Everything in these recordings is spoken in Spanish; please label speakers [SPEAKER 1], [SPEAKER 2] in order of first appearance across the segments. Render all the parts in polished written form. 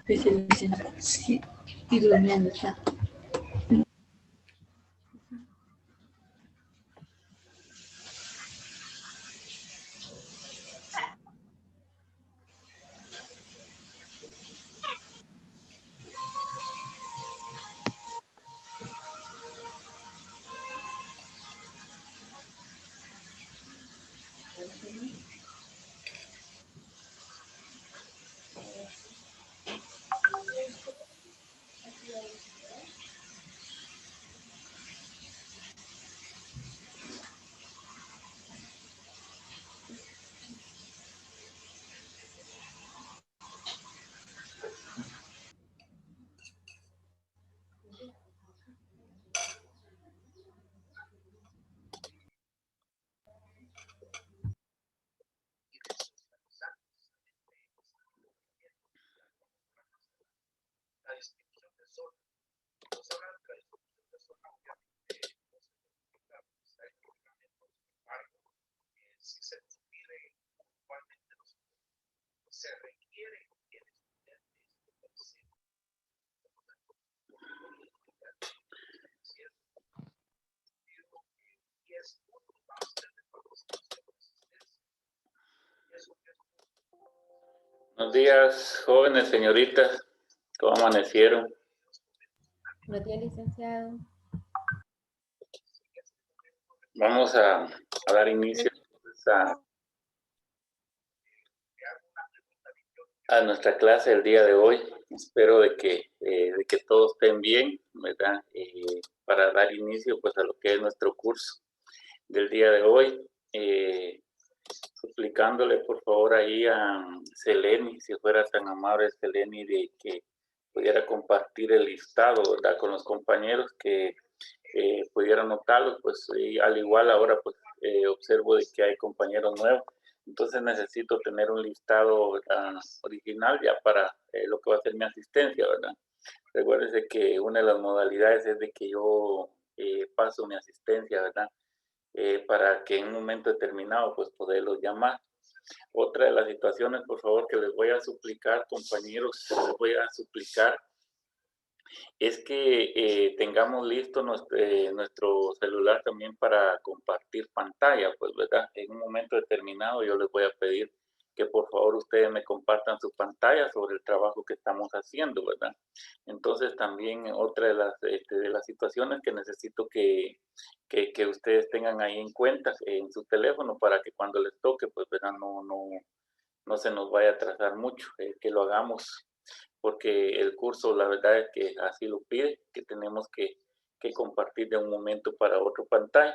[SPEAKER 1] Sí, y durmiendo ya.
[SPEAKER 2] Buenos días, jóvenes, señoritas. ¿Cómo amanecieron?
[SPEAKER 3] Buenos días, licenciado.
[SPEAKER 2] Vamos a dar inicio a nuestra clase el día de hoy. Espero de que todos estén bien, ¿verdad? Para dar inicio pues a lo que es nuestro curso del día de hoy. Suplicándole por favor ahí a Seleni, si fuera tan amable Seleni, de que pudiera compartir el listado, ¿verdad? Con los compañeros que pudieran notarlos, pues al igual ahora pues observo de que hay compañeros nuevos, entonces necesito tener un listado original ya para lo que va a ser mi asistencia, ¿verdad? Recuérdense que una de las modalidades es de que yo paso mi asistencia, ¿verdad? Para que en un momento determinado pues poderlos llamar. Otra de las situaciones, por favor, que les voy a suplicar, compañeros, les voy a suplicar, es que tengamos listo nuestro celular también para compartir pantalla, pues, ¿verdad? En un momento determinado yo les voy a pedir que por favor ustedes me compartan su pantalla sobre el trabajo que estamos haciendo, ¿verdad? Entonces también otra de las situaciones que necesito que ustedes tengan ahí en cuenta en su teléfono para que cuando les toque, pues, ¿verdad? No se nos vaya a atrasar mucho, que lo hagamos porque el curso la verdad es que así lo pide, que tenemos que compartir de un momento para otro pantalla.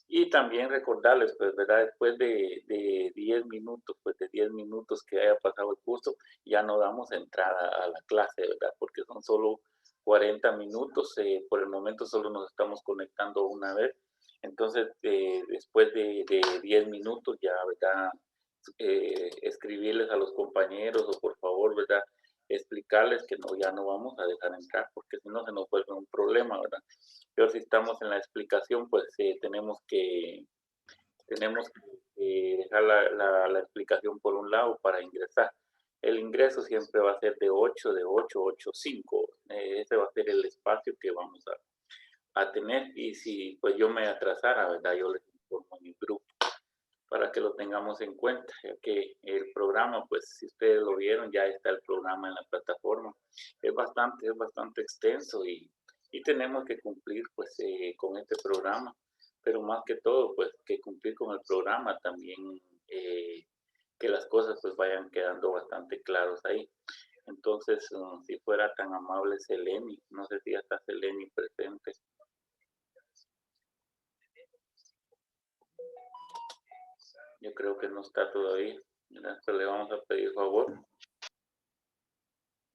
[SPEAKER 2] Y también recordarles, pues, ¿verdad? Después de 10 minutos, pues de 10 minutos que haya pasado el curso, ya no damos entrada a la clase, ¿verdad? Porque son solo 40 minutos, por el momento solo nos estamos conectando una vez. Entonces, después de 10 minutos ya, ¿verdad? Escribirles a los compañeros o por favor, ¿verdad? Explicarles que no, ya no vamos a dejar entrar porque si no se nos vuelve un problema, ¿verdad? Pero si estamos en la explicación, pues tenemos que dejar la explicación por un lado para ingresar. El ingreso siempre va a ser de 8, 5. Ese va a ser el espacio que vamos a tener. Y si pues yo me atrasara, ¿verdad? Yo les informo en mi grupo para que lo tengamos en cuenta, ya que el programa, pues si ustedes lo vieron, ya está el programa en la plataforma. Es bastante extenso y tenemos que cumplir pues con este programa, pero más que todo, pues que cumplir con el programa también, que las cosas pues vayan quedando bastante claros ahí. Entonces, si fuera tan amable Seleni, no sé si ya está Seleni presente. Yo creo que no está todavía, pero le vamos a pedir favor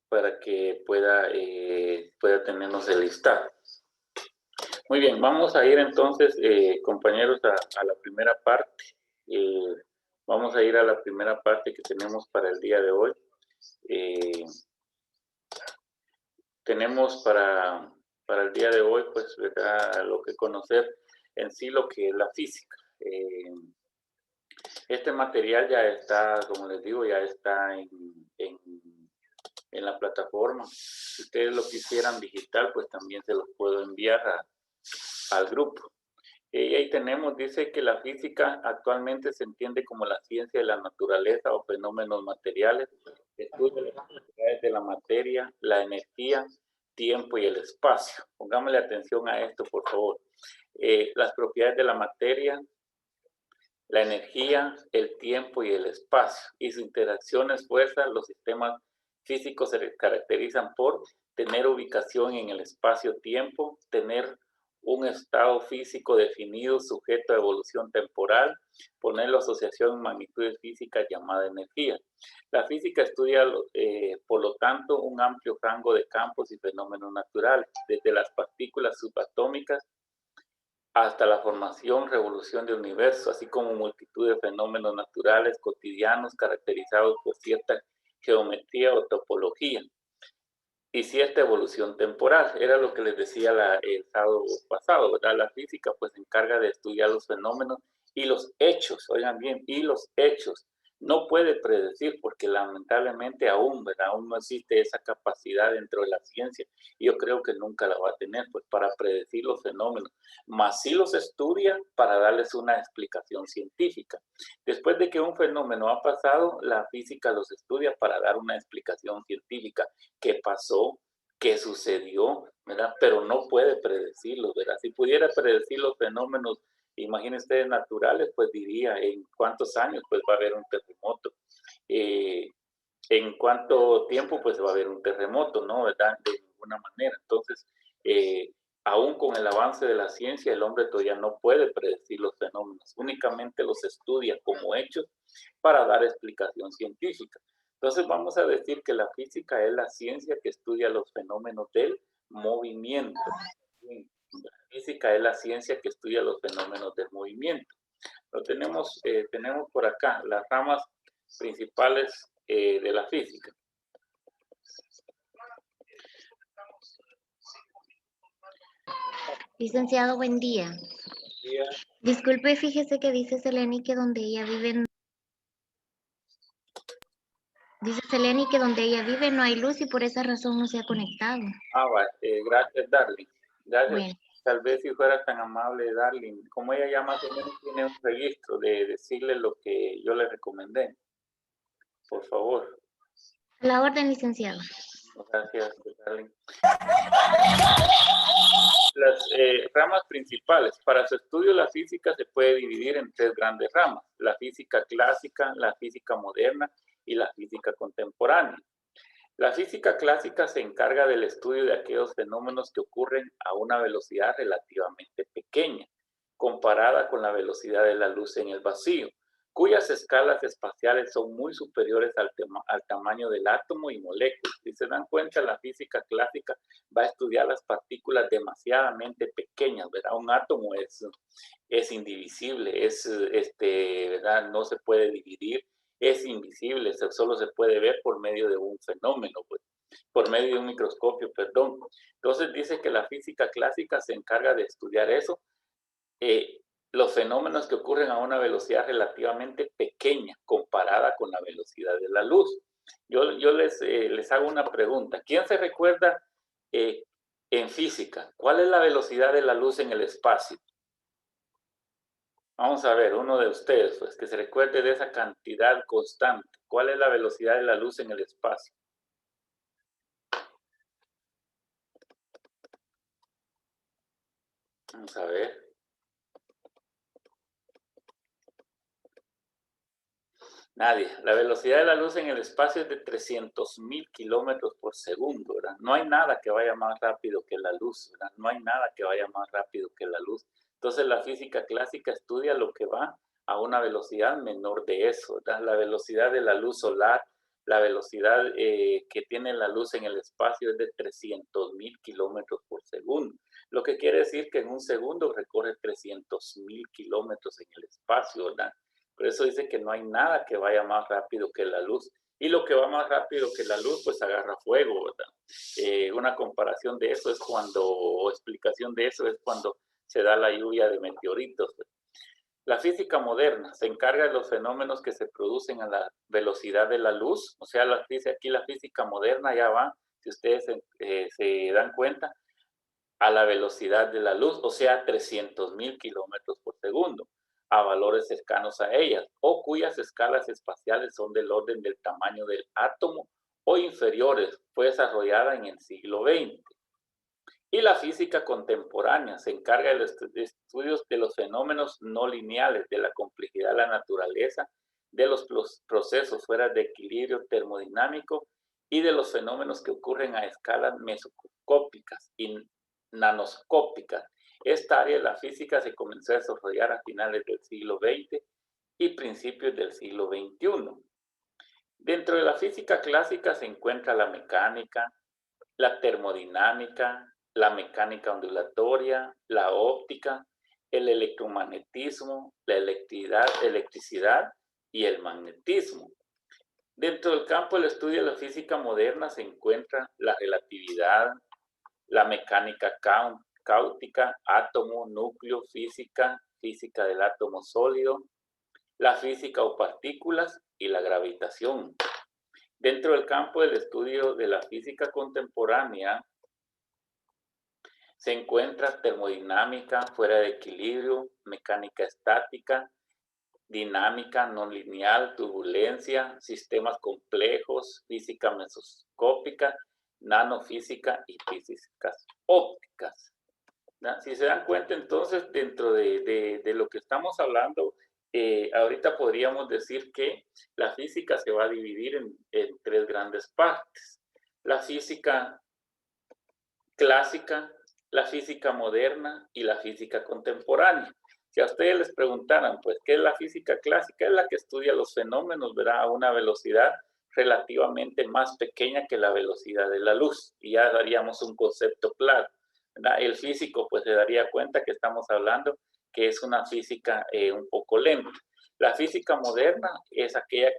[SPEAKER 2] para que pueda tenernos el listado. Muy bien, vamos a ir entonces, compañeros, a la primera parte. Vamos a ir a la primera parte que tenemos para el día de hoy. Tenemos para el día de hoy, pues, ¿verdad? Lo que conocer en sí lo que es la física. Este material ya está, como les digo, ya está en en la plataforma. Si ustedes lo quisieran digital, pues también se los puedo enviar al grupo. Y ahí tenemos, dice que la física actualmente se entiende como la ciencia de la naturaleza o fenómenos materiales, estudia las propiedades de la materia, la energía, tiempo y el espacio. Pongámosle atención a esto, por favor. Las propiedades de la materia, la energía, el tiempo y el espacio. Y sus interacciones, fuerzas, los sistemas físicos se caracterizan por tener ubicación en el espacio-tiempo, tener un estado físico definido sujeto a evolución temporal, ponerlo asociación en magnitudes físicas llamada energía. La física estudia, por lo tanto, un amplio rango de campos y fenómenos naturales, desde las partículas subatómicas hasta la formación, revolución del universo, así como multitud de fenómenos naturales cotidianos caracterizados por cierta geometría o topología y cierta evolución temporal. Era lo que les decía el sábado pasado, ¿verdad? La física pues se encarga de estudiar los fenómenos y los hechos, oigan bien, y los hechos. No puede predecir porque lamentablemente aún, ¿verdad? Aún no existe esa capacidad dentro de la ciencia y yo creo que nunca la va a tener pues para predecir los fenómenos, más sí los estudia para darles una explicación científica. Después de que un fenómeno ha pasado, la física los estudia para dar una explicación científica. ¿Qué pasó? ¿Qué sucedió? ¿Verdad? Pero no puede predecirlos, ¿verdad? Si pudiera predecir los fenómenos, imagínense ustedes, naturales, pues diría en cuántos años pues va a haber un terremoto. En cuánto tiempo pues va a haber un terremoto, ¿no? ¿Verdad? De ninguna manera. Entonces, aún con el avance de la ciencia, el hombre todavía no puede predecir los fenómenos, únicamente los estudia como hechos para dar explicación científica. Entonces vamos a decir que la física es la ciencia que estudia los fenómenos del movimiento. La física es la ciencia que estudia los fenómenos del movimiento. Lo tenemos por acá, las ramas principales de la física.
[SPEAKER 4] Licenciado, buen día. Disculpe, fíjese que dice Seleni que donde ella vive, no hay luz y por esa razón no se ha conectado.
[SPEAKER 2] Gracias, Darling. Gracias.
[SPEAKER 4] Bueno.
[SPEAKER 2] Tal vez si fuera tan amable, Darling, como ella ya más o menos tiene un registro de decirle lo que yo le recomendé. Por favor.
[SPEAKER 4] A la orden, licenciado.
[SPEAKER 2] Gracias, Darling. Las ramas principales. Para su estudio, la física se puede dividir en tres grandes ramas. La física clásica, la física moderna y la física contemporánea. La física clásica se encarga del estudio de aquellos fenómenos que ocurren a una velocidad relativamente pequeña, comparada con la velocidad de la luz en el vacío, cuyas escalas espaciales son muy superiores al tamaño del átomo y moléculas. Si se dan cuenta, la física clásica va a estudiar las partículas demasiadamente pequeñas, ¿verdad? Un átomo es indivisible, ¿verdad? No se puede dividir, es invisible, solo se puede ver por medio de un fenómeno, pues, por medio de un microscopio, perdón. Entonces dice que la física clásica se encarga de estudiar eso, los fenómenos que ocurren a una velocidad relativamente pequeña comparada con la velocidad de la luz. Yo les hago una pregunta. ¿Quién se recuerda en física? ¿Cuál es la velocidad de la luz en el espacio? Vamos a ver, uno de ustedes, pues, que se recuerde de esa cantidad constante. ¿Cuál es la velocidad de la luz en el espacio? Vamos a ver. Nadie. La velocidad de la luz en el espacio es de 300.000 kilómetros por segundo, ¿verdad? No hay nada que vaya más rápido que la luz, ¿verdad? No hay nada que vaya más rápido que la luz. Entonces la física clásica estudia lo que va a una velocidad menor de eso, ¿verdad? La velocidad de la luz solar, la velocidad que tiene la luz en el espacio es de 300.000 kilómetros por segundo. Lo que quiere decir que en un segundo recorre 300.000 kilómetros en el espacio, ¿verdad? Por eso dice que no hay nada que vaya más rápido que la luz. Y lo que va más rápido que la luz, pues agarra fuego, ¿verdad? Una comparación de eso es o explicación de eso es cuando se da la lluvia de meteoritos. La física moderna se encarga de los fenómenos que se producen a la velocidad de la luz. O sea, aquí la física moderna ya va, si ustedes se dan cuenta, a la velocidad de la luz, o sea, 300.000 kilómetros por segundo, a valores cercanos a ellas, o cuyas escalas espaciales son del orden del tamaño del átomo o inferiores. Fue desarrollada en el siglo XX. Y la física contemporánea se encarga de los estudios de los fenómenos no lineales, de la complejidad de la naturaleza, de los procesos fuera de equilibrio termodinámico y de los fenómenos que ocurren a escalas mesoscópicas y nanoscópicas. Esta área de la física se comenzó a desarrollar a finales del siglo XX y principios del siglo XXI. Dentro de la física clásica se encuentra la mecánica, la termodinámica, la mecánica ondulatoria, la óptica, el electromagnetismo, la electricidad y el magnetismo. Dentro del campo del estudio de la física moderna se encuentra la relatividad, la mecánica cáutica, átomo, núcleo, física del átomo sólido, la física o partículas y la gravitación. Dentro del campo del estudio de la física contemporánea se encuentra termodinámica, fuera de equilibrio, mecánica estática, dinámica no lineal, turbulencia, sistemas complejos, física mesoscópica, nanofísica y físicas ópticas. Si se dan cuenta, entonces, dentro de lo que estamos hablando, ahorita podríamos decir que la física se va a dividir en tres grandes partes. La física clásica, la física moderna y la física contemporánea. Si a ustedes les preguntaran, pues, ¿qué es la física clásica? Es la que estudia los fenómenos, ¿verdad?, a una velocidad relativamente más pequeña que la velocidad de la luz. Y ya daríamos un concepto claro, ¿verdad? El físico, pues, se daría cuenta que estamos hablando que es una física un poco lenta. La física moderna es aquella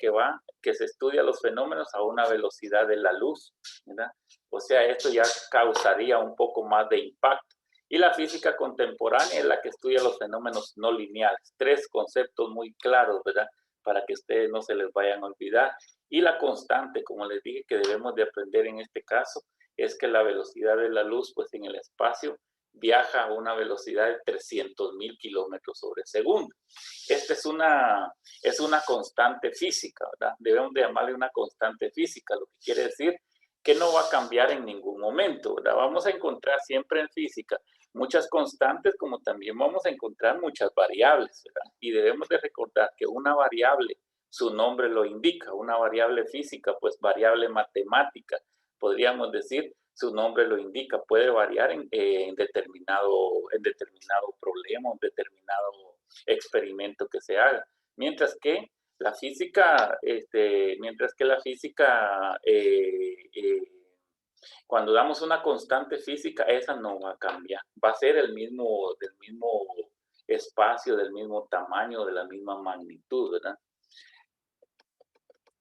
[SPEAKER 2] que se estudia los fenómenos a una velocidad de la luz, ¿verdad? O sea, esto ya causaría un poco más de impacto. Y la física contemporánea es la que estudia los fenómenos no lineales. Tres conceptos muy claros, ¿verdad?, para que ustedes no se les vayan a olvidar. Y la constante, como les dije, que debemos de aprender en este caso, es que la velocidad de la luz, pues, en el espacio viaja a una velocidad de 300.000 kilómetros sobre segundo. Esta es una constante física, ¿verdad? Debemos de llamarle una constante física, lo que quiere decir que no va a cambiar en ningún momento, ¿verdad? Vamos a encontrar siempre en física muchas constantes, como también vamos a encontrar muchas variables, ¿verdad? Y debemos de recordar que una variable, su nombre lo indica, una variable física, pues variable matemática, podríamos decir, su nombre lo indica, puede variar en determinado problema, en determinado experimento que se haga. Mientras que la física, cuando damos una constante física, esa no va a cambiar. Va a ser del mismo espacio, del mismo tamaño, de la misma magnitud, ¿verdad?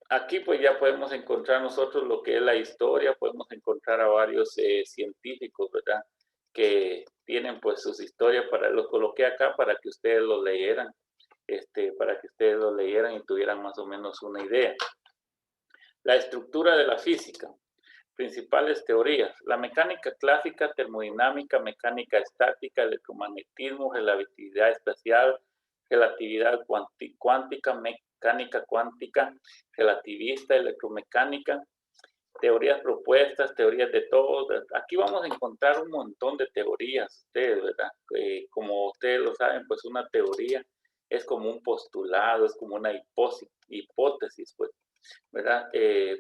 [SPEAKER 2] Aquí pues ya podemos encontrar nosotros lo que es la historia, podemos encontrar a varios científicos, ¿verdad?, que tienen pues sus historias, los coloqué acá para que ustedes lo leyeran, y tuvieran más o menos una idea. La estructura de la física. Principales teorías. La mecánica clásica, termodinámica, mecánica estática, electromagnetismo, relatividad espacial, relatividad cuántica, mecánica cuántica, relativista, electromecánica, teorías propuestas, teorías de todo. Aquí vamos a encontrar un montón de teorías, ustedes, ¿verdad? Como ustedes lo saben, pues una teoría es como un postulado, es como una hipótesis, pues, ¿verdad?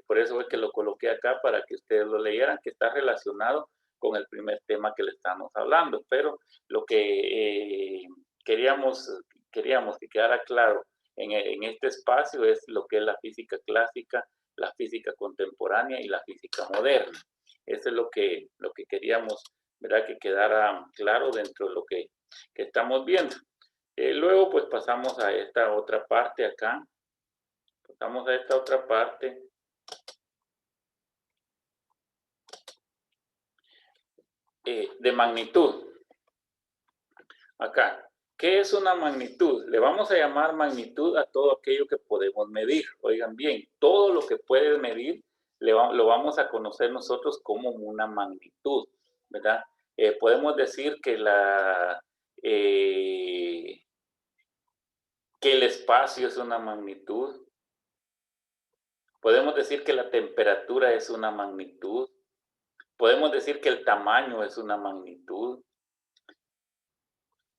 [SPEAKER 2] Por eso es que lo coloqué acá para que ustedes lo leyeran, que está relacionado con el primer tema que le estamos hablando, pero lo que queríamos que quedara claro en este espacio es lo que es la física clásica, la física contemporánea y la física moderna. Eso es lo que queríamos, ¿verdad?, que quedara claro dentro de lo que estamos viendo. Luego, pues, pasamos a esta otra parte acá. Pasamos a esta otra parte. De magnitud. Acá. ¿Qué es una magnitud? Le vamos a llamar magnitud a todo aquello que podemos medir. Oigan bien, todo lo que puedes medir lo vamos a conocer nosotros como una magnitud, ¿verdad? Podemos decir que que el espacio es una magnitud. Podemos decir que la temperatura es una magnitud. Podemos decir que el tamaño es una magnitud.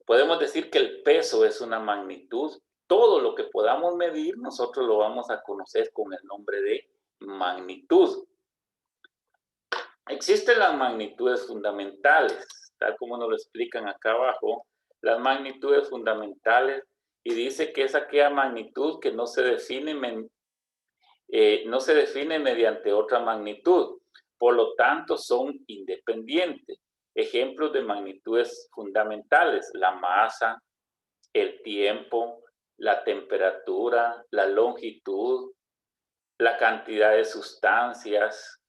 [SPEAKER 2] Podemos decir que el peso es una magnitud. Todo lo que podamos medir, nosotros lo vamos a conocer con el nombre de magnitud. Existen las magnitudes fundamentales, tal como nos lo explican acá abajo, las magnitudes fundamentales, y dice que es aquella magnitud que no se define mediante otra magnitud, por lo tanto son independientes. Ejemplos de magnitudes fundamentales: la masa, el tiempo, la temperatura, la longitud, la cantidad de sustancias.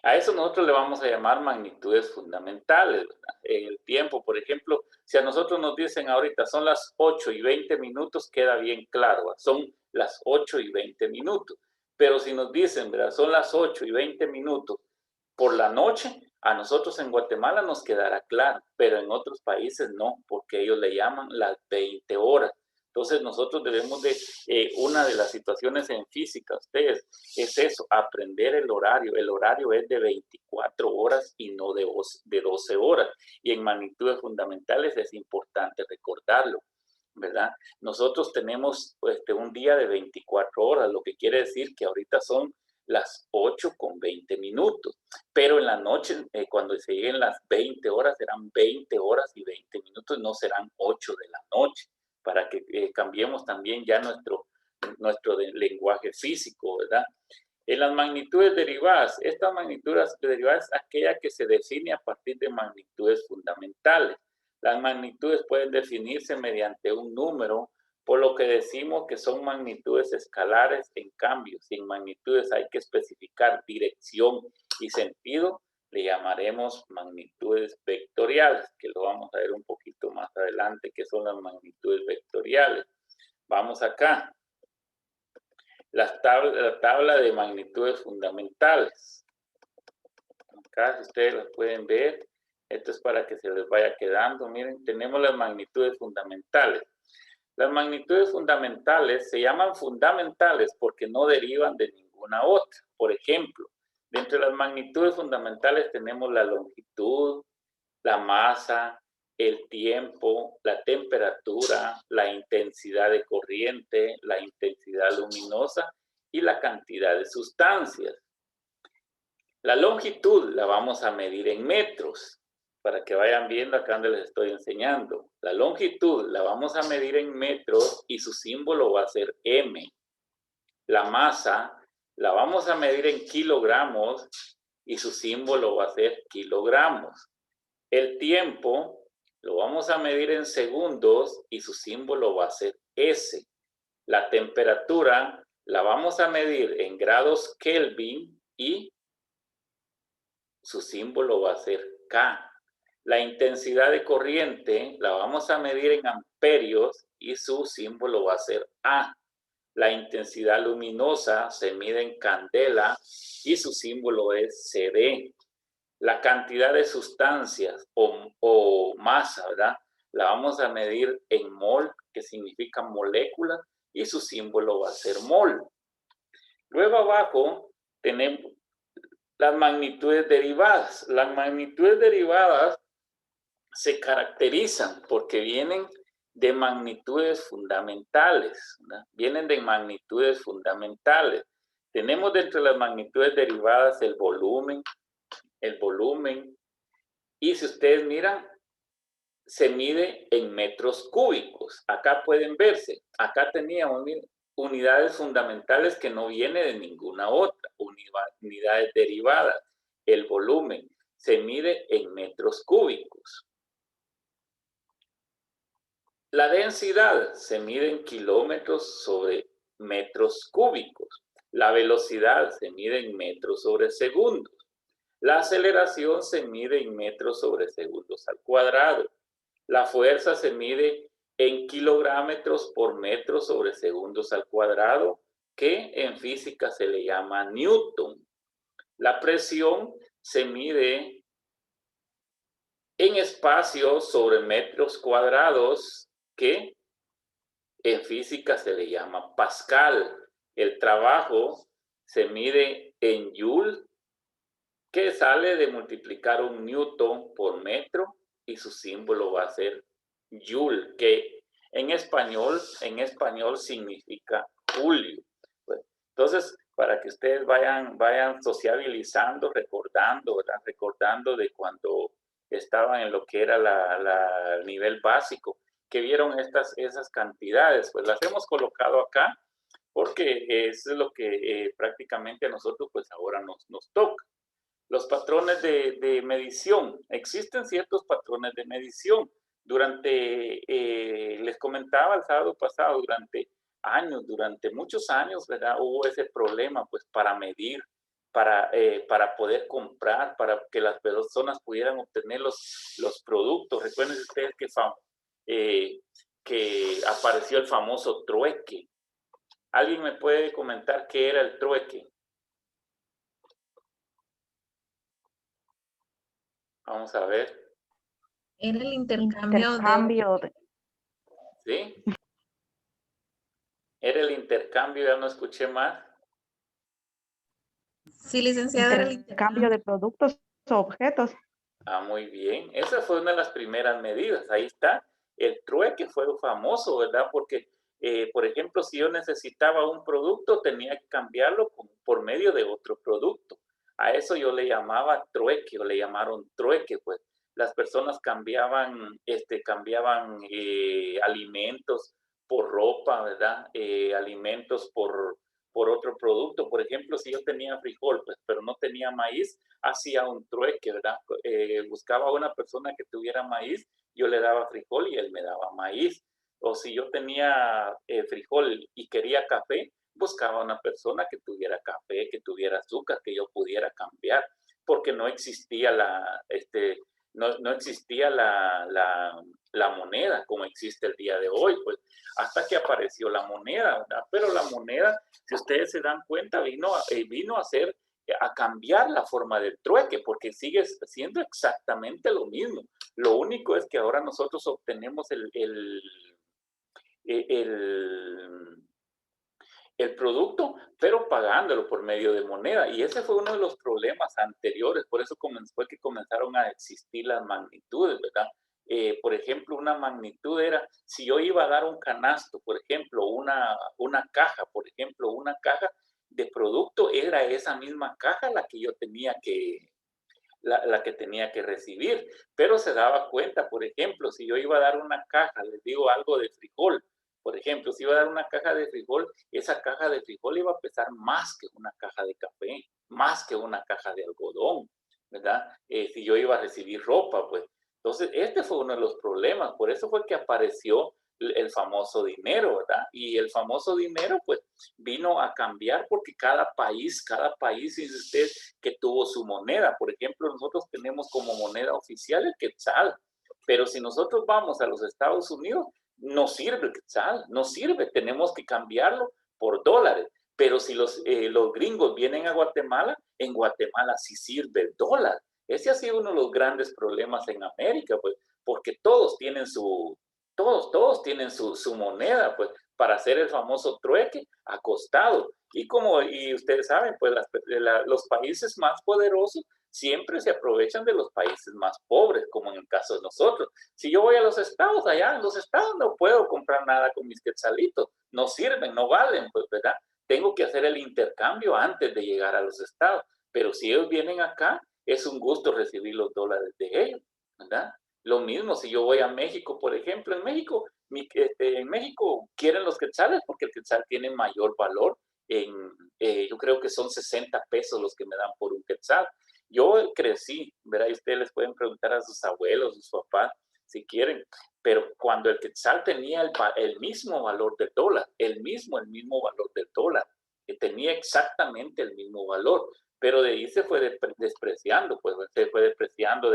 [SPEAKER 2] A eso nosotros le vamos a llamar magnitudes fundamentales, ¿verdad? En el tiempo, por ejemplo, si a nosotros nos dicen ahorita son las 8:20, queda bien claro, ¿verdad? Son las 8:20. Pero si nos dicen, ¿verdad?, son las 8:20 por la noche, a nosotros en Guatemala nos quedará claro, pero en otros países no, porque ellos le llaman las 20 horas. Entonces nosotros debemos de, una de las situaciones en física, ustedes, es eso, aprender el horario. El horario es de 24 horas y no de 12 horas. Y en magnitudes fundamentales es importante recordarlo, ¿verdad? Nosotros tenemos un día de 24 horas, lo que quiere decir que ahorita son las 8:20, pero en la noche, cuando se lleguen las 20 horas, serán 20 horas y 20 minutos, no serán 8 de la noche, para que cambiemos también ya nuestro lenguaje físico, ¿verdad? En las magnitudes derivadas, esta magnitudes derivadas es aquella que se define a partir de magnitudes fundamentales. Las magnitudes pueden definirse mediante un número, por lo que decimos que son magnitudes escalares. En cambio, si en magnitudes hay que especificar dirección y sentido, le llamaremos magnitudes vectoriales, que lo vamos a ver un poquito más adelante, que son las magnitudes vectoriales. Vamos acá. La tabla de magnitudes fundamentales. Acá, si ustedes las pueden ver, esto es para que se les vaya quedando. Miren, tenemos las magnitudes fundamentales. Las magnitudes fundamentales se llaman fundamentales porque no derivan de ninguna otra. Por ejemplo, dentro de las magnitudes fundamentales tenemos la longitud, la masa, el tiempo, la temperatura, la intensidad de corriente, la intensidad luminosa y la cantidad de sustancias. La longitud la vamos a medir en metros, para que vayan viendo acá donde les estoy enseñando. La longitud la vamos a medir en metros y su símbolo va a ser M. La masa la vamos a medir en kilogramos y su símbolo va a ser kilogramos. El tiempo lo vamos a medir en segundos y su símbolo va a ser S. La temperatura la vamos a medir en grados Kelvin y su símbolo va a ser K. La intensidad de corriente la vamos a medir en amperios y su símbolo va a ser A. La intensidad luminosa se mide en candela y su símbolo es CD. La cantidad de sustancias o masa, ¿verdad?, la vamos a medir en mol, que significa molécula, y su símbolo va a ser mol. Luego abajo tenemos las magnitudes derivadas. Las magnitudes derivadas se caracterizan porque vienen de magnitudes fundamentales, ¿verdad? Vienen de magnitudes fundamentales. Tenemos dentro de las magnitudes derivadas el volumen, y si ustedes miran, se mide en metros cúbicos. Acá pueden verse, acá tenía unidades fundamentales que no viene de ninguna otra, unidades derivadas. El volumen se mide en metros cúbicos. La densidad se mide en kilómetros sobre metros cúbicos. La velocidad se mide en metros sobre segundos. La aceleración se mide en metros sobre segundos al cuadrado. La fuerza se mide en kilogramos por metro sobre segundos al cuadrado, que en física se le llama Newton. La presión se mide en espacio sobre metros cuadrados, que en física se le llama Pascal. El trabajo se mide en Joule, que sale de multiplicar un Newton por metro, y su símbolo va a ser Joule, que en español significa julio. Pues, entonces, para que ustedes vayan sociabilizando, recordando, ¿verdad? Recordando de cuando estaban en lo que era el nivel básico, que vieron esas cantidades, pues las hemos colocado acá porque eso es lo que prácticamente a nosotros pues ahora nos toca. Los patrones de medición. Existen ciertos patrones de medición. Les comentaba el sábado pasado, durante muchos años, ¿verdad? Hubo ese problema pues para medir, para poder comprar, para que las personas pudieran obtener los productos. Recuerden ustedes que apareció el famoso trueque. ¿Alguien me puede comentar qué era el trueque? Vamos a ver.
[SPEAKER 1] Era el intercambio de...
[SPEAKER 2] ¿Sí? Era el intercambio, ya no escuché más.
[SPEAKER 1] Sí, licenciado, era el
[SPEAKER 5] Intercambio de productos o objetos.
[SPEAKER 2] Ah, muy bien. Esa fue una de las primeras medidas. Ahí está. El trueque fue famoso, ¿verdad? Porque, por ejemplo, si yo necesitaba un producto, tenía que cambiarlo por medio de otro producto. A eso yo le llamaba trueque, o le llamaron trueque, pues. Las personas cambiaban alimentos por ropa, ¿verdad? Alimentos por otro producto. Por ejemplo, si yo tenía frijol, pues, pero no tenía maíz, hacía un trueque, ¿verdad? Buscaba a una persona que tuviera maíz, yo le daba frijol y él me daba maíz. O si yo tenía frijol y quería café, buscaba a una persona que tuviera café, que tuviera azúcar, que yo pudiera cambiar, porque no existía no existía la moneda como existe el día de hoy, pues hasta que apareció la moneda, ¿verdad? Pero la moneda, si ustedes se dan cuenta, vino a cambiar la forma del trueque, porque sigue siendo exactamente lo mismo. Lo único es que ahora nosotros obtenemos el producto, pero pagándolo por medio de moneda. Y ese fue uno de los problemas anteriores, por eso fue que comenzaron a existir las magnitudes, ¿verdad? Por ejemplo, una magnitud era, si yo iba a dar un canasto, por ejemplo, una caja, una caja de producto, era esa misma caja la que yo tenía la que tenía que recibir, pero se daba cuenta, por ejemplo, si yo iba a dar una caja, les digo algo de frijol, por ejemplo, si iba a dar una caja de frijol, esa caja de frijol iba a pesar más que una caja de café, más que una caja de algodón, ¿verdad? Si yo iba a recibir ropa, pues. Entonces, este fue uno de los problemas, por eso fue que apareció el famoso dinero, ¿verdad? Y el famoso dinero, pues, vino a cambiar porque cada país, dice usted, que tuvo su moneda. Por ejemplo, nosotros tenemos como moneda oficial el quetzal, pero si nosotros vamos a los Estados Unidos, no sirve el quetzal, no sirve, tenemos que cambiarlo por dólares. Pero si los gringos vienen a Guatemala, en Guatemala sí sirve el dólar. Ese ha sido uno de los grandes problemas en América, pues, porque todos tienen su moneda, pues, para hacer el famoso trueque acostado. Y ustedes saben, pues los países más poderosos siempre se aprovechan de los países más pobres, como en el caso de nosotros. Si yo voy a los estados, allá en los estados no puedo comprar nada con mis quetzalitos, no sirven, no valen, pues, ¿verdad? Tengo que hacer el intercambio antes de llegar a los estados. Pero si ellos vienen acá, es un gusto recibir los dólares de ellos, ¿verdad? Lo mismo si yo voy a México, por ejemplo, en México quieren los quetzales porque el quetzal tiene mayor valor. Yo creo que son 60 pesos los que me dan por un quetzal. Yo crecí, ¿verdad? Y ustedes les pueden preguntar a sus abuelos, a sus papás, si quieren, pero cuando el quetzal tenía el mismo valor del dólar, el mismo valor del dólar, que tenía exactamente el mismo valor. pero de ahí se fue despreciando, pues se fue depreciando,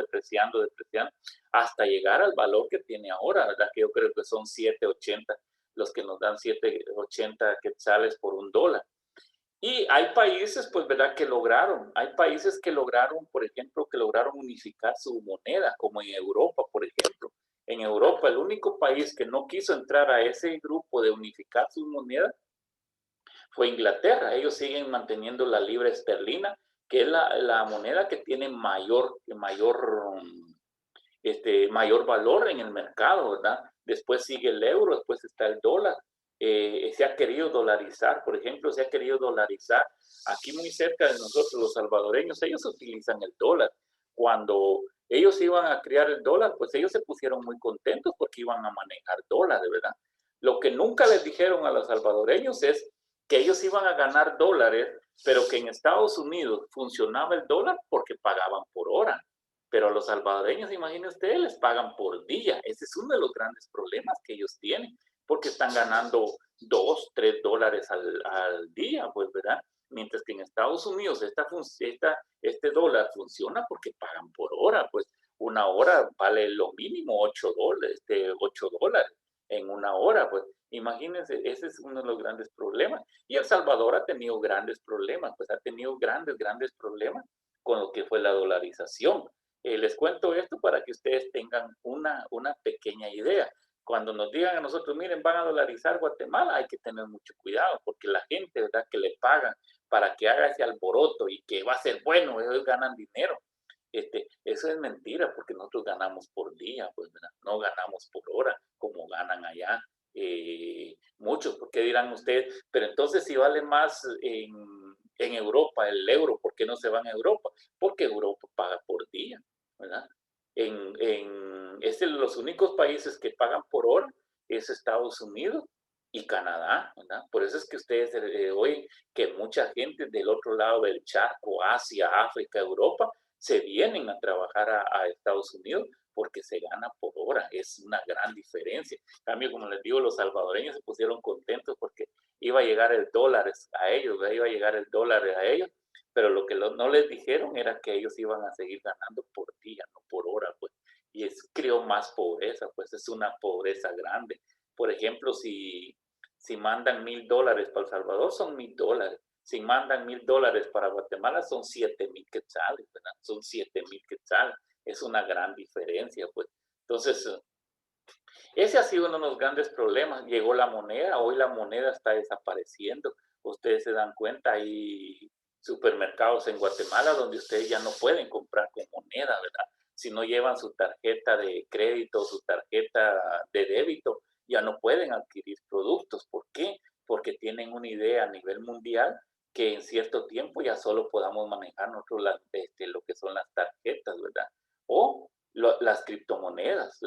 [SPEAKER 2] hasta llegar al valor que tiene ahora, ¿verdad? Que yo creo que son 7.80, los que nos dan 7.80 quetzales por $1. Y hay países, pues, ¿verdad?, que lograron, por ejemplo, que lograron unificar su moneda, como en Europa, por ejemplo. En Europa, el único país que no quiso entrar a ese grupo de unificar sus monedas fue Inglaterra. Ellos siguen manteniendo la libra esterlina, que es la moneda que tiene mayor valor en el mercado, ¿verdad? Después sigue el euro, después está el dólar. Se ha querido dolarizar, por ejemplo, aquí muy cerca de nosotros, los salvadoreños, ellos utilizan el dólar. Cuando ellos iban a crear el dólar, pues ellos se pusieron muy contentos porque iban a manejar dólares, ¿verdad? Lo que nunca les dijeron a los salvadoreños es que ellos iban a ganar dólares, pero que en Estados Unidos funcionaba el dólar porque pagaban por hora. Pero a los salvadoreños, imaginen ustedes, les pagan por día. Ese es uno de los grandes problemas que ellos tienen, porque están ganando $2, $3 al día, pues, ¿verdad? Mientras que en Estados Unidos este dólar funciona porque pagan por hora, pues una hora vale lo mínimo $8, $8 en una hora, pues imagínense, ese es uno de los grandes problemas. Y El Salvador ha tenido grandes problemas, pues ha tenido grandes problemas con lo que fue la dolarización. Les cuento esto para que ustedes tengan una pequeña idea. Cuando nos digan a nosotros, miren, van a dolarizar Guatemala, hay que tener mucho cuidado, porque la gente, ¿verdad?, que le pagan para que haga ese alboroto y que va a ser bueno, ellos ganan dinero. Eso es mentira, porque nosotros ganamos por día, pues, ¿verdad? No ganamos por hora, como ganan allá muchos. ¿Por qué dirán ustedes? Pero entonces, si vale más en Europa el euro, ¿por qué no se van a Europa? Porque Europa paga por día, ¿verdad? Los únicos países que pagan por hora es Estados Unidos y Canadá, ¿verdad? Por eso es que ustedes oyen que mucha gente del otro lado del charco, Asia, África, Europa, se vienen a trabajar a Estados Unidos porque se gana por hora. Es una gran diferencia. En cambio, como les digo, los salvadoreños se pusieron contentos porque iba a llegar el dólar a ellos, ¿verdad? Iba a llegar el dólar a ellos, pero lo que no les dijeron era que ellos iban a seguir ganando por día, no por hora, pues. Y eso creó más pobreza, pues es una pobreza grande. Por ejemplo, si mandan $1,000 para El Salvador, son $1,000. Si mandan $1,000 para Guatemala, son 7,000 quetzales, ¿verdad? Son 7,000 quetzales. Es una gran diferencia, pues. Entonces, ese ha sido uno de los grandes problemas. Llegó la moneda, hoy la moneda está desapareciendo. Ustedes se dan cuenta, hay supermercados en Guatemala donde ustedes ya no pueden comprar con moneda, ¿verdad? Si no llevan su tarjeta de crédito, su tarjeta de débito, ya no pueden adquirir productos. ¿Por qué? Porque tienen una idea a nivel mundial que en cierto tiempo ya solo podamos manejar nosotros lo que son las tarjetas, ¿verdad? O las criptomonedas,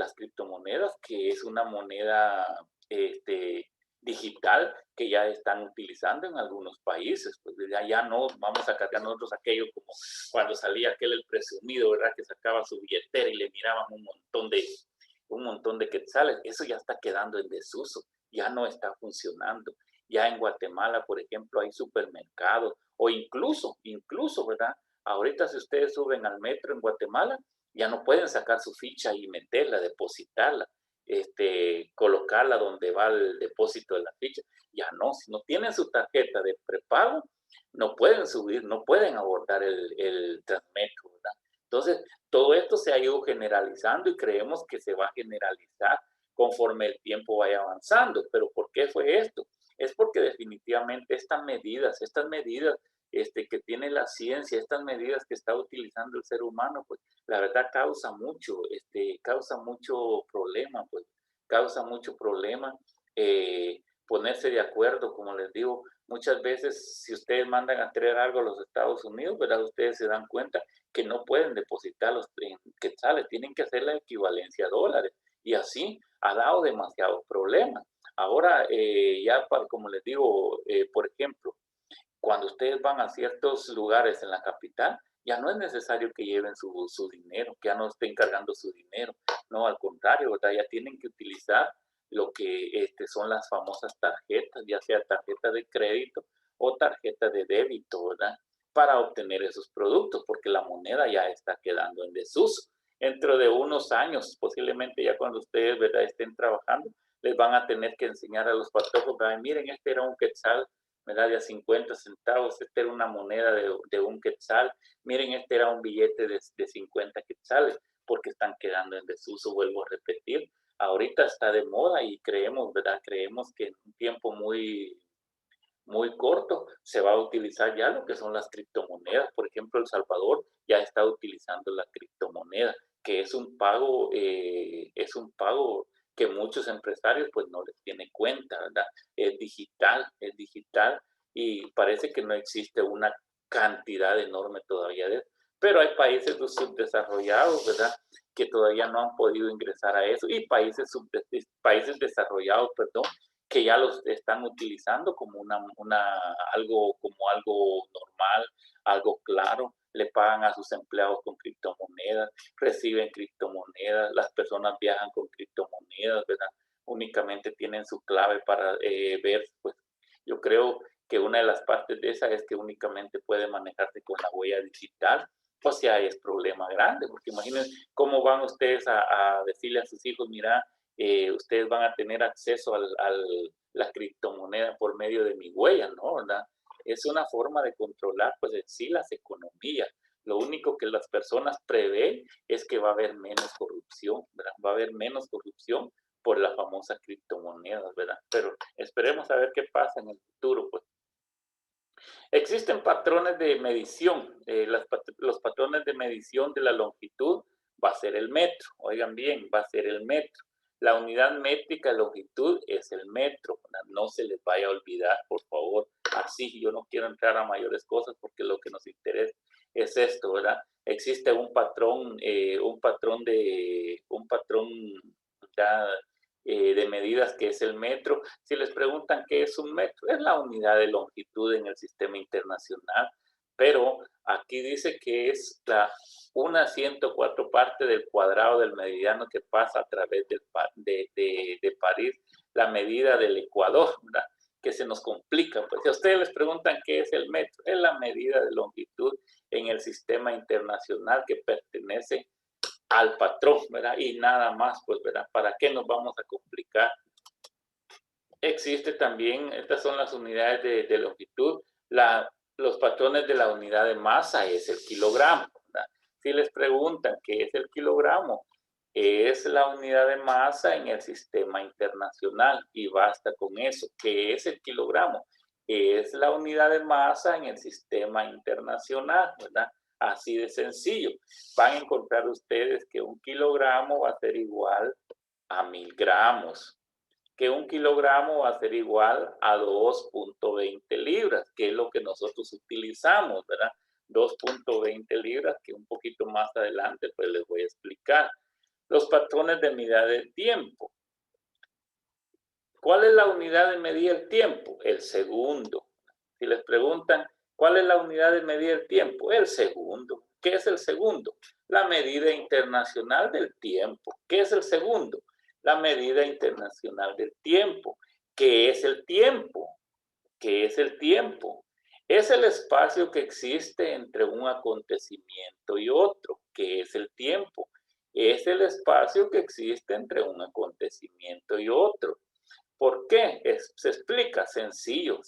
[SPEAKER 2] que es una moneda digital que ya están utilizando en algunos países, pues ya no vamos a cargar nosotros aquello como cuando salía el presumido, ¿verdad?, que sacaba su billetera y le miraban un montón de quetzales. Eso ya está quedando en desuso, ya no está funcionando. Ya en Guatemala, por ejemplo, hay supermercados o incluso, ¿verdad? Ahorita si ustedes suben al metro en Guatemala, ya no pueden sacar su ficha y meterla, depositarla, colocarla donde va el depósito de la ficha. Ya no, si no tienen su tarjeta de prepago, no pueden subir, no pueden abordar el Transmetro, ¿verdad? Entonces, todo esto se ha ido generalizando y creemos que se va a generalizar conforme el tiempo vaya avanzando. ¿Pero por qué fue esto? Es porque definitivamente estas medidas que tiene la ciencia, estas medidas que está utilizando el ser humano, pues la verdad causa mucho problema, pues causa mucho problema ponerse de acuerdo, como les digo. Muchas veces, si ustedes mandan a traer algo a los Estados Unidos, ¿verdad?, ustedes se dan cuenta que no pueden depositarlos en quetzales, tienen que hacer la equivalencia a dólares, y así ha dado demasiados problemas. Ahora, como les digo, por ejemplo, cuando ustedes van a ciertos lugares en la capital, ya no es necesario que lleven su dinero, que ya no estén cargando su dinero. No, al contrario, ¿verdad? Ya tienen que utilizar lo que son las famosas tarjetas, ya sea tarjeta de crédito o tarjeta de débito, ¿verdad? para obtener esos productos, porque la moneda ya está quedando en desuso. Dentro de unos años, posiblemente ya cuando ustedes, ¿verdad?, estén trabajando, les van a tener que enseñar a los patojos, ¿verdad? Miren, este era un quetzal, ¿verdad?, de a 50 centavos, este era una moneda de un quetzal, miren, este era un billete de 50 quetzales, porque están quedando en desuso, vuelvo a repetir. Ahorita está de moda y creemos, ¿verdad?, creemos que en un tiempo muy corto se va a utilizar ya lo que son las criptomonedas. Por ejemplo, El Salvador ya está utilizando la criptomoneda, que es un pago que muchos empresarios pues no les tienen cuenta, ¿verdad? Es digital y parece que no existe una cantidad enorme todavía de eso. Pero hay países subdesarrollados, ¿verdad?, que todavía no han podido ingresar a eso, y países desarrollados, perdón, que ya los están utilizando como algo normal, algo claro. Le pagan a sus empleados con criptomonedas, reciben criptomonedas, las personas viajan con criptomonedas, ¿verdad? Únicamente tienen su clave para ver, pues yo creo que una de las partes de esa es que únicamente puede manejarse con la huella digital. O sea, es problema grande, porque imagínense cómo van ustedes a decirle a sus hijos, mira, ustedes van a tener acceso a la criptomoneda por medio de mi huella, ¿no? ¿Verdad? Es una forma de controlar, pues, en sí las economías. Lo único que las personas prevén es que va a haber menos corrupción, ¿verdad? Va a haber menos corrupción por las famosas criptomonedas, ¿verdad? Pero esperemos a ver qué pasa en el futuro, pues. Existen patrones de medición. Los patrones de medición de la longitud va a ser el metro. Oigan bien, va a ser el metro. La unidad métrica de longitud es el metro. No se les vaya a olvidar, por favor. Así, yo no quiero entrar a mayores cosas porque lo que nos interesa es esto, ¿verdad? Existe un patrón de medidas que es el metro. Si les preguntan qué es un metro, es la unidad de longitud en el sistema internacional, pero aquí dice que es una 104 parte del cuadrado del meridiano que pasa a través de París, la medida del Ecuador, ¿verdad? Que se nos complica. Pues si a ustedes les preguntan qué es el metro, es la medida de longitud en el sistema internacional que pertenece al patrón, ¿verdad? Y nada más, pues, ¿verdad? ¿Para qué nos vamos a complicar? Existe también, estas son las unidades de longitud, los patrones de la unidad de masa es el kilogramo, ¿verdad? Si les preguntan qué es el kilogramo, es la unidad de masa en el sistema internacional y basta con eso. ¿Qué es el kilogramo? Es la unidad de masa en el sistema internacional, ¿verdad? Así de sencillo. Van a encontrar ustedes que un kilogramo va a ser igual a 1000 gramos, que un kilogramo va a ser igual a 2.20 libras, que es lo que nosotros utilizamos, ¿verdad? 2.20 libras, que un poquito más adelante pues les voy a explicar. Los patrones de medida del tiempo. ¿Cuál es la unidad de medir el tiempo? El segundo. Si les preguntan, ¿cuál es la unidad de medir el tiempo? El segundo. ¿Qué es el segundo? La medida internacional del tiempo. ¿Qué es el segundo? La medida internacional del tiempo. ¿Qué es el tiempo? ¿Qué es el tiempo? Es el espacio que existe entre un acontecimiento y otro. ¿Qué es el tiempo? Es el espacio que existe entre un acontecimiento y otro. ¿Por qué? Se explica, sencillo.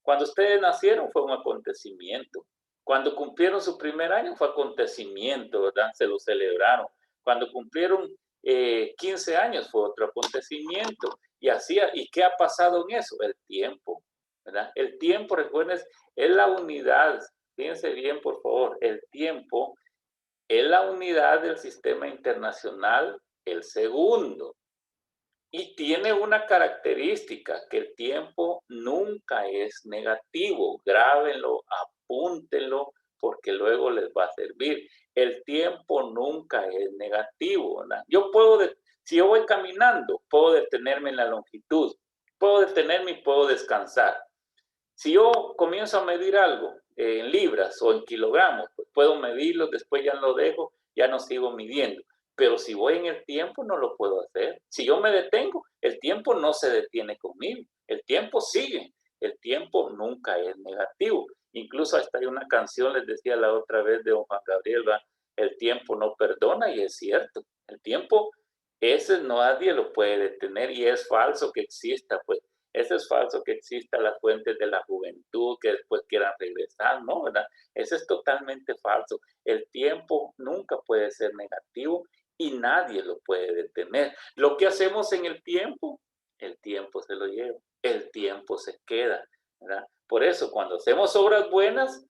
[SPEAKER 2] Cuando ustedes nacieron fue un acontecimiento. Cuando cumplieron su primer año fue acontecimiento, ¿verdad? Se lo celebraron. Cuando cumplieron 15 años fue otro acontecimiento. ¿Y qué ha pasado en eso? El tiempo, ¿verdad? El tiempo, recuerden, es la unidad. Fíjense bien, por favor. El tiempo es la unidad del sistema internacional, el segundo. Y tiene una característica, que el tiempo nunca es negativo. Grábenlo, apúntenlo, porque luego les va a servir. El tiempo nunca es negativo, ¿verdad? Si yo voy caminando, puedo detenerme en la longitud, puedo detenerme y puedo descansar. Si yo comienzo a medir algo en libras o en kilogramos, pues puedo medirlo, después ya lo dejo, ya no sigo midiendo. Pero si voy en el tiempo, no lo puedo hacer. Si yo me detengo, el tiempo no se detiene conmigo. El tiempo sigue. El tiempo nunca es negativo. Incluso hasta hay una canción, les decía la otra vez de don Juan Gabriel, ¿va? El tiempo no perdona, y es cierto. El tiempo, ese nadie lo puede detener, y es falso que exista, pues. Eso es falso que exista las fuentes de la juventud que después quieran regresar, ¿no? ¿Verdad? Eso es totalmente falso. El tiempo nunca puede ser negativo y nadie lo puede detener. Lo que hacemos en el tiempo se lo lleva, el tiempo se queda, ¿verdad? Por eso, cuando hacemos obras buenas,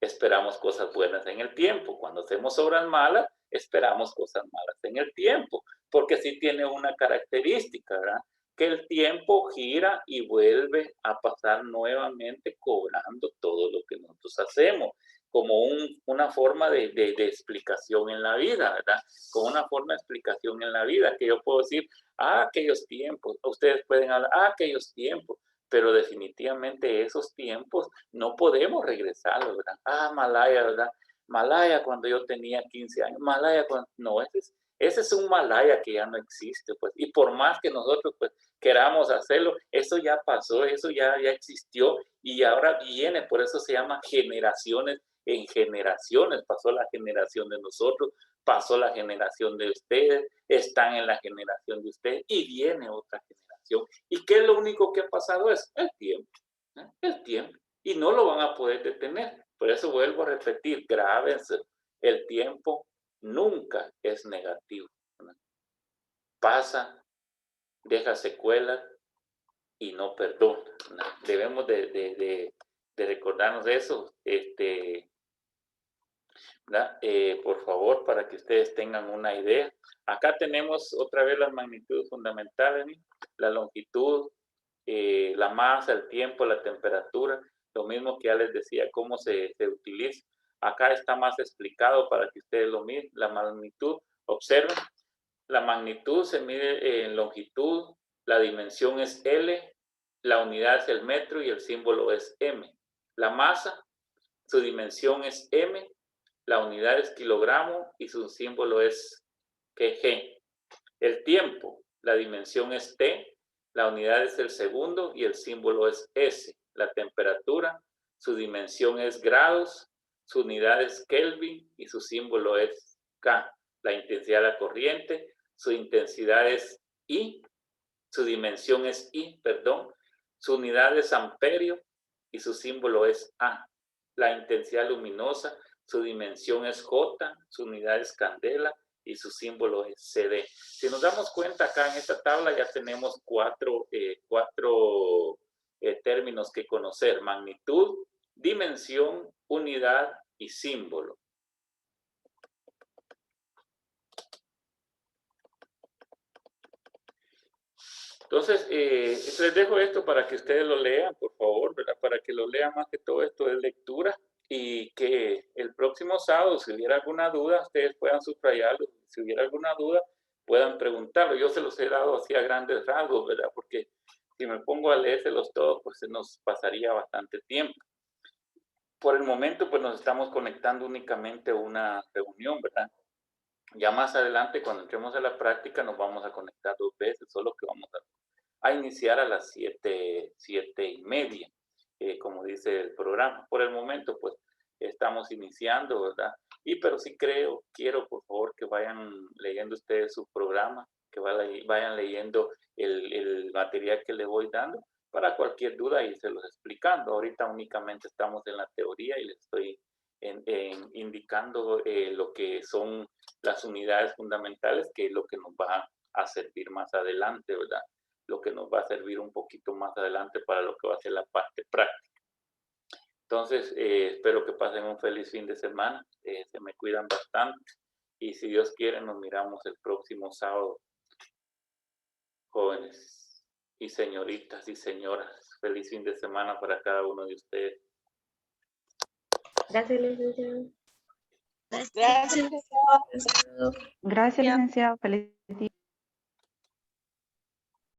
[SPEAKER 2] esperamos cosas buenas en el tiempo. Cuando hacemos obras malas, esperamos cosas malas en el tiempo, porque sí tiene una característica, ¿verdad? Que el tiempo gira y vuelve a pasar nuevamente cobrando todo lo que nosotros hacemos, como una forma de explicación en la vida, ¿verdad? Como una forma de explicación en la vida, que yo puedo decir, aquellos tiempos, ustedes pueden hablar, aquellos tiempos, pero definitivamente esos tiempos no podemos regresarlos, ¿verdad? Malaya, ¿verdad? Malaya cuando yo tenía 15 años, Malaya cuando... No, ese es un Malaya que ya no existe, pues, y por más que nosotros, pues, queramos hacerlo, eso ya pasó, eso ya existió, y ahora viene, por eso se llama generaciones en generaciones. Pasó la generación de nosotros, pasó la generación de ustedes, están en la generación de ustedes, y viene otra generación. ¿Y qué es lo único que ha pasado? Es el tiempo, ¿no? El tiempo, y no lo van a poder detener. Por eso vuelvo a repetir, grábense, el tiempo nunca es negativo, ¿no? Pasa, deja secuelas y no perdona, ¿no? Debemos de recordarnos de eso, por favor, para que ustedes tengan una idea. Acá tenemos otra vez las magnitudes fundamentales, ¿no? La longitud, la masa, el tiempo, la temperatura, lo mismo que ya les decía, cómo se utiliza. Acá está más explicado para que ustedes lo miren. La magnitud, observen, la magnitud se mide en longitud, la dimensión es L, la unidad es el metro y el símbolo es M. La masa, su dimensión es M, la unidad es kilogramo y su símbolo es G. El tiempo, la dimensión es T, la unidad es el segundo y el símbolo es S. La temperatura, su dimensión es grados, su unidad es Kelvin y su símbolo es K. La intensidad de la corriente, su intensidad es I, su dimensión es I, perdón, su unidad es amperio y su símbolo es A. La intensidad luminosa, su dimensión es J, su unidad es candela y su símbolo es CD. Si nos damos cuenta acá en esta tabla ya tenemos cuatro términos que conocer: magnitud, dimensión, unidad y símbolo. Entonces, les dejo esto para que ustedes lo lean, por favor, ¿verdad? Para que lo lean, más que todo esto es lectura, y que el próximo sábado, si hubiera alguna duda, ustedes puedan subrayarlo. Si hubiera alguna duda, puedan preguntarlo. Yo se los he dado así a grandes rasgos, ¿verdad? Porque si me pongo a leérselos todos, pues se nos pasaría bastante tiempo. Por el momento, pues nos estamos conectando únicamente a una reunión, ¿verdad? Ya más adelante, cuando entremos a la práctica, nos vamos a conectar 2 veces, solo que vamos a iniciar a las 7:30, como dice el programa. Por el momento, pues, estamos iniciando, ¿verdad? Pero sí quiero, por favor, que vayan leyendo ustedes su programa, que vayan leyendo el material que les voy dando, para cualquier duda y se los explicando. Ahorita únicamente estamos en la teoría y les estoy indicando lo que son las unidades fundamentales, que es lo que nos va a servir más adelante, ¿verdad? Lo que nos va a servir un poquito más adelante para lo que va a ser la parte práctica. Entonces, espero que pasen un feliz fin de semana, se me cuidan bastante, y si Dios quiere nos miramos el próximo sábado. Jóvenes y señoritas y señoras, feliz fin de semana para cada uno de ustedes.
[SPEAKER 3] Gracias, licenciado.
[SPEAKER 1] Gracias.
[SPEAKER 5] Gracias, licenciado. Feliz